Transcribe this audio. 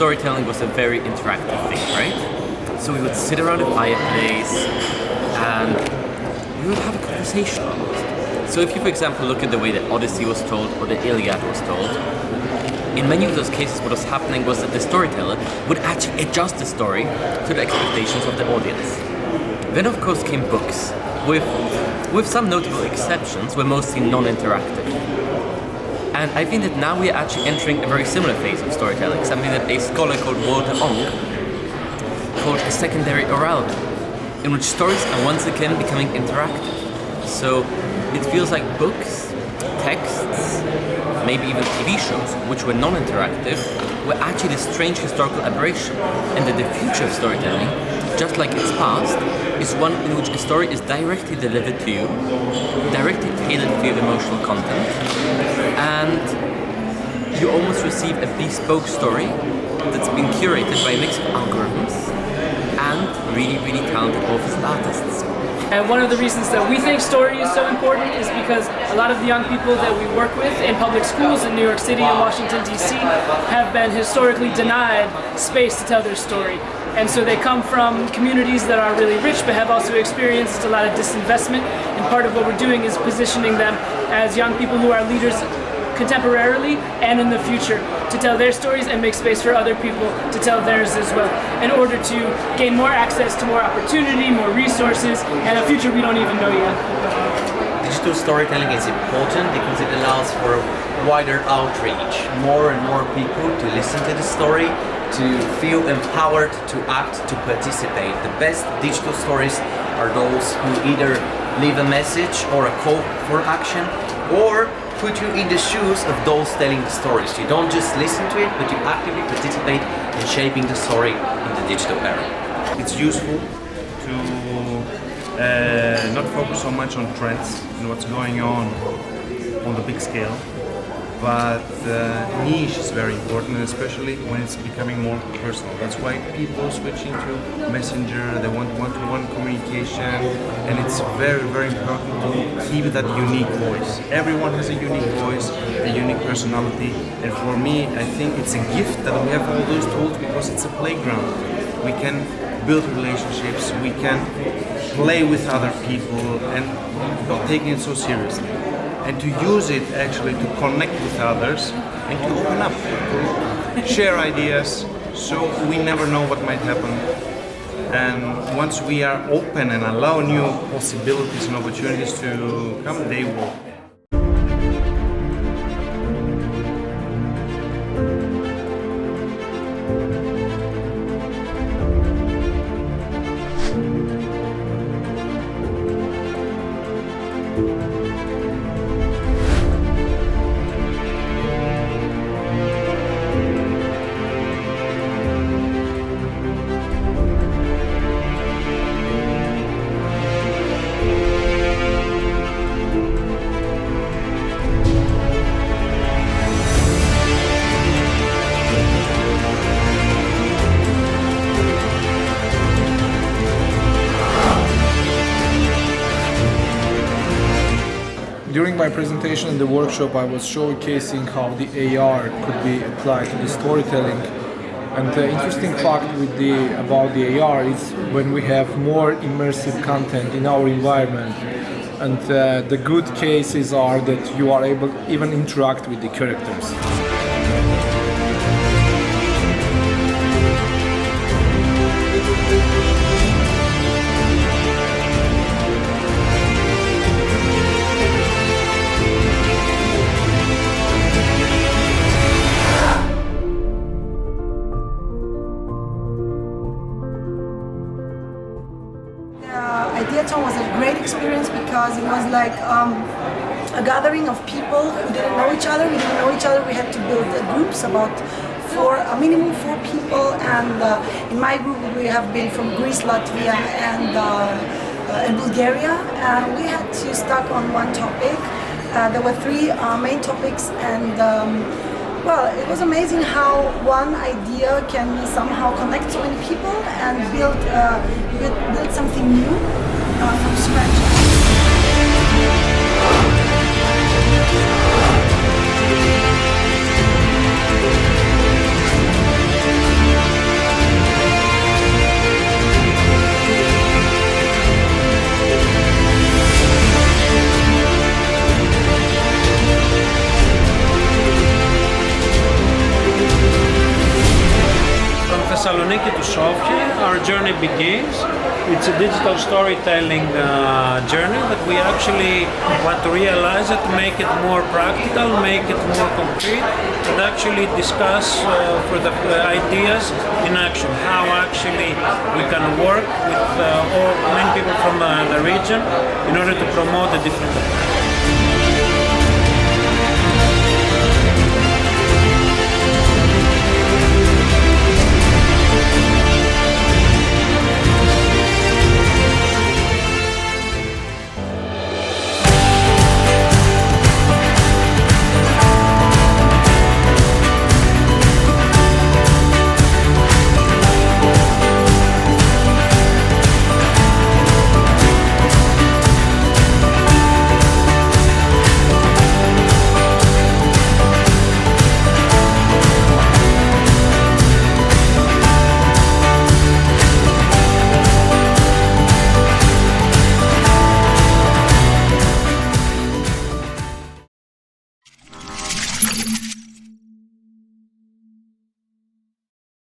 storytelling was a very interactive thing, right? So we would sit around a fireplace and we would have a conversation almost. So if you, for example, look at the way the Odyssey was told or the Iliad was told, in many of those cases what was happening was that the storyteller would actually adjust the story to the expectations of the audience. Then of course came books, with some notable exceptions, were mostly non-interactive. And I think that now we are actually entering a very similar phase of storytelling, something that a scholar called Walter Ong called a secondary orality, in which stories are once again becoming interactive. So it feels like books, texts, maybe even TV shows, which were non-interactive, were actually this strange historical aberration, and that the future of storytelling, just like its past, is one in which a story is directly delivered to you, directly tailored for your emotional content, and you almost receive a bespoke story that's been curated by a mix of algorithms and really, really talented authors and artists. And one of the reasons that we think story is so important is because a lot of the young people that we work with in public schools in New York City and Washington, D.C. have been historically denied space to tell their story. And so they come from communities that are really rich but have also experienced a lot of disinvestment. And part of what we're doing is positioning them as young people who are leaders contemporarily and in the future to tell their stories and make space for other people to tell theirs as well, in order to gain more access to more opportunity, more resources, and a future we don't even know yet. Digital storytelling is important because it allows for wider outreach, more and more people to listen to the story, to feel empowered to act, to participate. The best digital stories are those who either leave a message or a call for action, or put you in the shoes of those telling the stories. You don't just listen to it, but you actively participate in shaping the story in the digital era. It's useful to not focus so much on trends and what's going on the big scale, but niche is very important, especially when it's becoming more personal. That's why people switch into Messenger, they want one-to-one communication, and it's very, very important to keep that unique voice. Everyone has a unique voice, a unique personality, and for me, I think it's a gift that we have all those tools because it's a playground. We can build relationships, we can play with other people, and not taking it so seriously. And to use it actually to connect with others and to open up, to share ideas, so we never know what might happen. And once we are open and allow new possibilities and opportunities to come, they will. During my presentation in the workshop, I was showcasing how the AR could be applied to the storytelling. And the interesting fact about the AR is when we have more immersive content in our environment. And the good cases are that you are able to even interact with the characters. Ideaton was a great experience because it was like a gathering of people who didn't know each other. We didn't know each other. We had to build groups about a minimum 4 people, and in my group we have been from Greece, Latvia, and Bulgaria, and we had to stuck on one topic. There were 3 main topics, and well, it was amazing how one idea can somehow connect so many people and build something new from scratch. connected to Sofia. Our journey begins. It's a digital storytelling journey that we actually want to realize it, make it more practical, make it more concrete, and actually discuss for the ideas in action, how actually we can work with all many people from the region in order to promote a different approach.